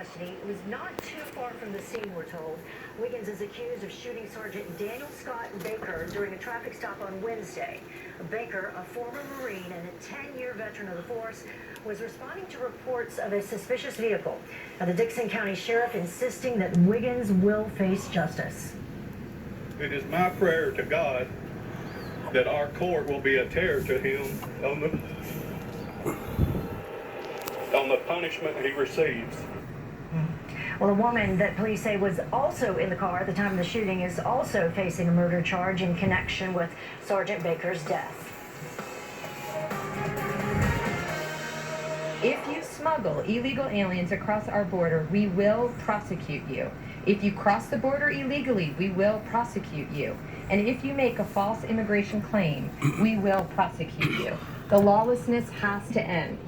custody. It was not too far from the scene, we're told. Wiggins is accused of shooting Sergeant Daniel Scott Baker during a traffic stop on Wednesday. Baker, a former Marine and a 10-year veteran of the force, was responding to reports of a suspicious vehicle. Now, the Dickson County Sheriff insisting that Wiggins will face justice. It is my prayer to God that our court will be a terror to him on the punishment he receives. Well, a woman that police say was also in the car at the time of the shooting is also facing a murder charge in connection with Sergeant Baker's death. If you smuggle illegal aliens across our border, we will prosecute you. If you cross the border illegally, we will prosecute you. And if you make a false immigration claim, we will prosecute you. The lawlessness has to end.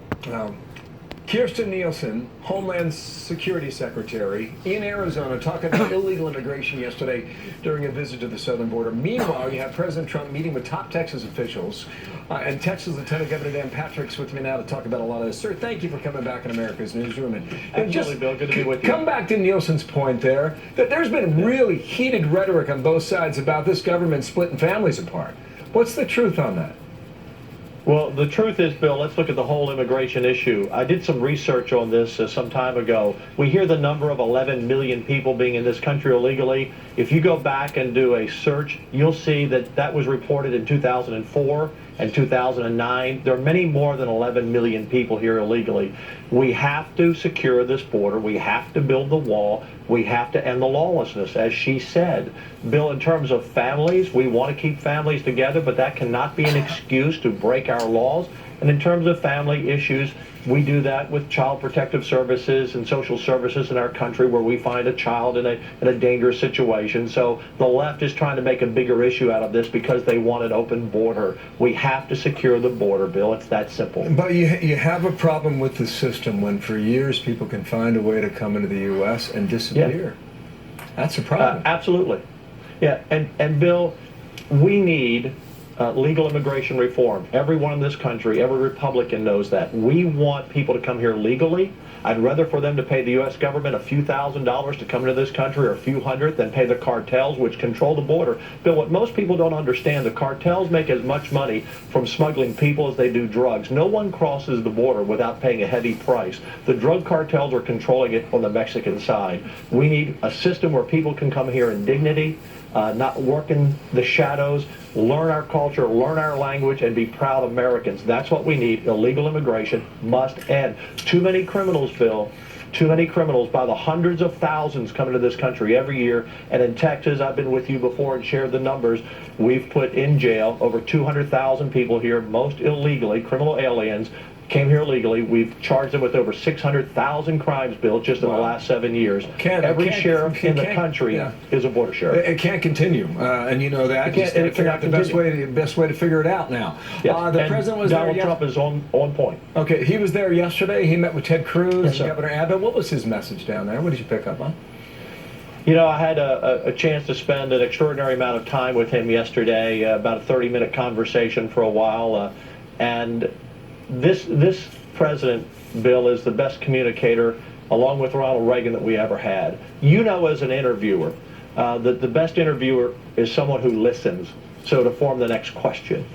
Kirstjen Nielsen, Homeland Security Secretary, in Arizona, talking about illegal immigration yesterday during a visit to the southern border. Meanwhile, you have President Trump meeting with top Texas officials, and Texas Lieutenant Governor Dan Patrick's with me now to talk about a lot of this. Sir, thank you for coming back in America's Newsroom. And Absolutely, Bill. Good to be with you. Come back to Nielsen's point there, that there's been really heated rhetoric on both sides about this government splitting families apart. What's the truth on that? Well, the truth is, Bill, let's look at the whole immigration issue. I did some research on this some time ago. We hear the number of 11 million people being in this country illegally. If you go back and do a search, you'll see that that was reported in 2004 and 2009. There are many more than 11 million people here illegally. We have to secure this border. We have to build the wall. We have to end the lawlessness, as she said. Bill, in terms of families, we want to keep families together, but that cannot be an excuse to break our laws. And in terms of family issues, we do that with child protective services and social services in our country where we find a child in a dangerous situation. So the left is trying to make a bigger issue out of this because they want an open border. We have to secure the border, Bill. It's that simple. But you have a problem with the system when for years people can find a way to come into the U.S. and disappear. Yeah. That's a problem. Absolutely. Yeah, and Bill, we need legal immigration reform. Everyone in this country, every Republican knows that. We want people to come here legally. I'd rather for them to pay the U.S. government a few $1,000s to come into this country or a few hundred than pay the cartels which control the border. Bill, what most people don't understand, the cartels make as much money from smuggling people as they do drugs. No one crosses the border without paying a heavy price. The drug cartels are controlling it on the Mexican side. We need a system where people can come here in dignity, not work in the shadows, learn our culture, learn our language, and be proud Americans. That's what we need. Illegal immigration must end. Too many criminals, Bill, too many criminals by the hundreds of thousands come into this country every year. And in Texas, I've been with you before and shared the numbers. We've put in jail over 200,000 people here, most illegally, criminal aliens, came here illegally. We've charged them with over 600,000 crimes, Bill, just in the last 7 years. Every sheriff in the country is a border sheriff. It can't continue, and you know that. It can't figure out the best way to figure it out now. Yes. The president was Donald there. Trump is on point. Okay, he was there yesterday. He met with Ted Cruz and Governor Abbott. What was his message down there? What did you pick up on? You know, I had a chance to spend an extraordinary amount of time with him yesterday, about a 30-minute conversation for a while, and this president, Bill, is the best communicator, along with Ronald Reagan, that we ever had. You know, as an interviewer, that the best interviewer is someone who listens, so to form the next question.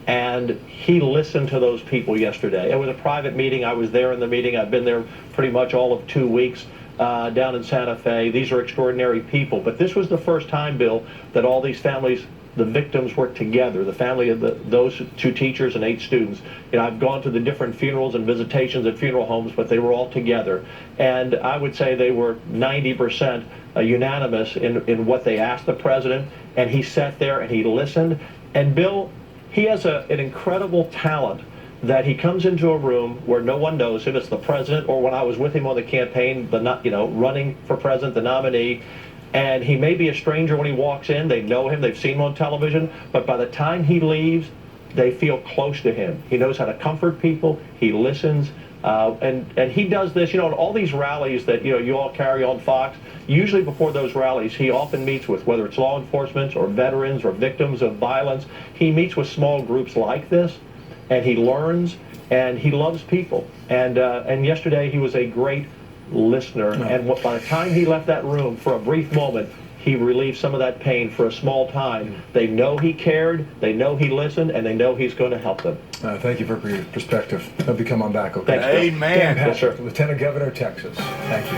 And he listened to those people yesterday. It was a private meeting. I was there in the meeting. I've been there pretty much all of 2 weeks down in Santa Fe. These are extraordinary people. But this was the first time, Bill, that all these families, the victims, were together, the family of those 2 teachers and 8 students. You know, I've gone to the different funerals and visitations at funeral homes, but they were all together. And I would say they were 90% unanimous in what they asked the president, and he sat there and he listened. And Bill, he has an incredible talent that he comes into a room where no one knows him. It's the president, or when I was with him on the campaign, running for president, the nominee, and he may be a stranger when he walks in. They know him, they've seen him on television, but by the time he leaves, they feel close to him. He knows how to comfort people, he listens, and he does this, in all these rallies that you all carry on Fox. Usually before those rallies, he often meets with, whether it's law enforcement or veterans or victims of violence, he meets with small groups like this, and he learns, and he loves people. And yesterday he was a great listener. And by the time he left that room for a brief moment, he relieved some of that pain for a small time. They know he cared, they know he listened, and they know he's going to help them. Thank you for your perspective. Hope you come on back, okay? Thanks, Bill. Amen. Dan Yes, sir. Patrick, Lieutenant Governor of Texas. Thank you.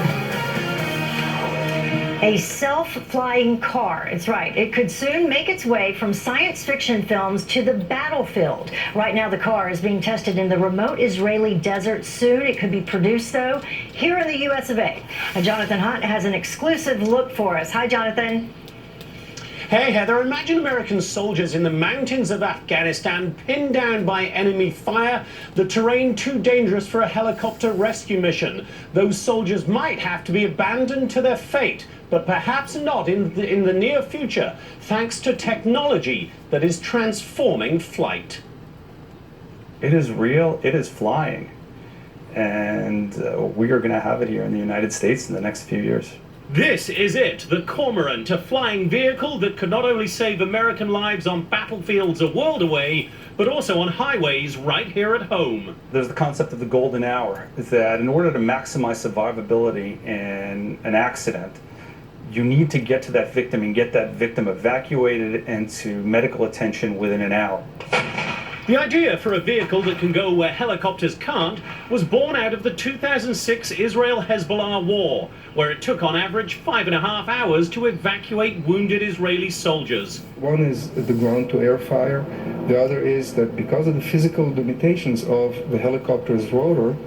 A self-flying car. It's right. It could soon make its way from science fiction films to the battlefield. Right now, the car is being tested in the remote Israeli desert. Soon, it could be produced, though, here in the U.S. of A. Jonathan Hunt has an exclusive look for us. Hi, Jonathan. Hey, Heather, imagine American soldiers in the mountains of Afghanistan pinned down by enemy fire, the terrain too dangerous for a helicopter rescue mission. Those soldiers might have to be abandoned to their fate, but perhaps not in the near future, thanks to technology that is transforming flight. It is real, it is flying, and we are going to have it here in the United States in the next few years. This is it, the Cormorant, a flying vehicle that could not only save American lives on battlefields a world away, but also on highways right here at home. There's the concept of the golden hour, is that in order to maximize survivability in an accident, you need to get to that victim and get that victim evacuated into medical attention within an hour. The idea for a vehicle that can go where helicopters can't was born out of the 2006 Israel-Hezbollah war, where it took on average 5.5 hours to evacuate wounded Israeli soldiers. One is the ground-to-air fire. The other is that because of the physical limitations of the helicopter's rotor,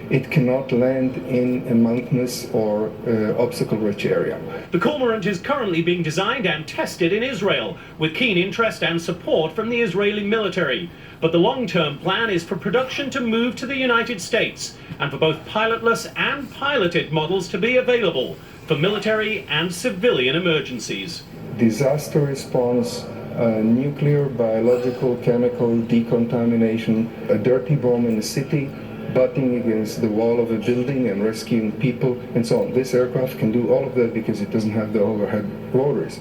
it cannot land in a mountainous or obstacle-rich area. The Cormorant is currently being designed and tested in Israel, with keen interest and support from the Israeli military. But the long-term plan is for production to move to the United States, and for both pilotless and piloted models to be available for military and civilian emergencies. Disaster response, nuclear, biological, chemical decontamination, a dirty bomb in a city, butting against the wall of a building and rescuing people, and so on. This aircraft can do all of that because it doesn't have the overhead rotors.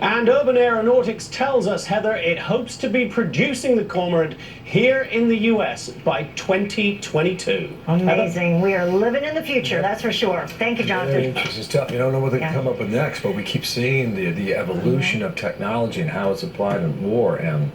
And Urban Aeronautics tells us, Heather, it hopes to be producing the Cormorant here in the U.S. by 2022. Amazing. Heather? We are living in the future, that's for sure. Thank you, Jonathan. This is tough. You don't know what they can come up with next, but we keep seeing the evolution of technology and how it's applied in war, and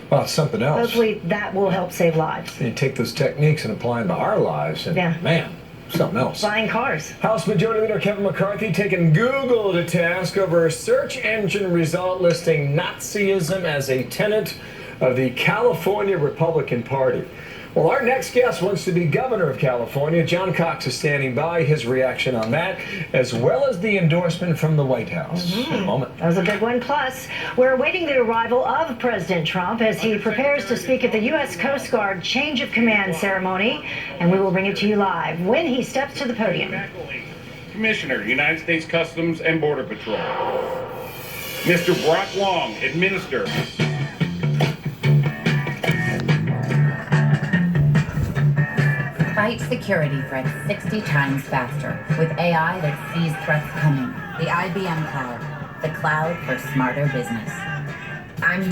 well, it's something else. Hopefully that will help save lives. You take those techniques and apply them to our lives, and man, something else. Flying cars. House Majority Leader Kevin McCarthy taking Google to task over a search engine result listing Nazism as a tenet of the California Republican Party. Well, our next guest wants to be governor of California. John Cox is standing by. His reaction on that, as well as the endorsement from the White House. In a moment. That was a big one. Plus, we're awaiting the arrival of President Trump as he prepares to speak at the U.S. Coast Guard change of command ceremony, and we will bring it to you live when he steps to the podium. Commissioner, United States Customs and Border Patrol. Mr. Brock Long, Administrator. Fight security threats 60 times faster with AI that sees threats coming. The IBM Cloud, the cloud for smarter business. I'm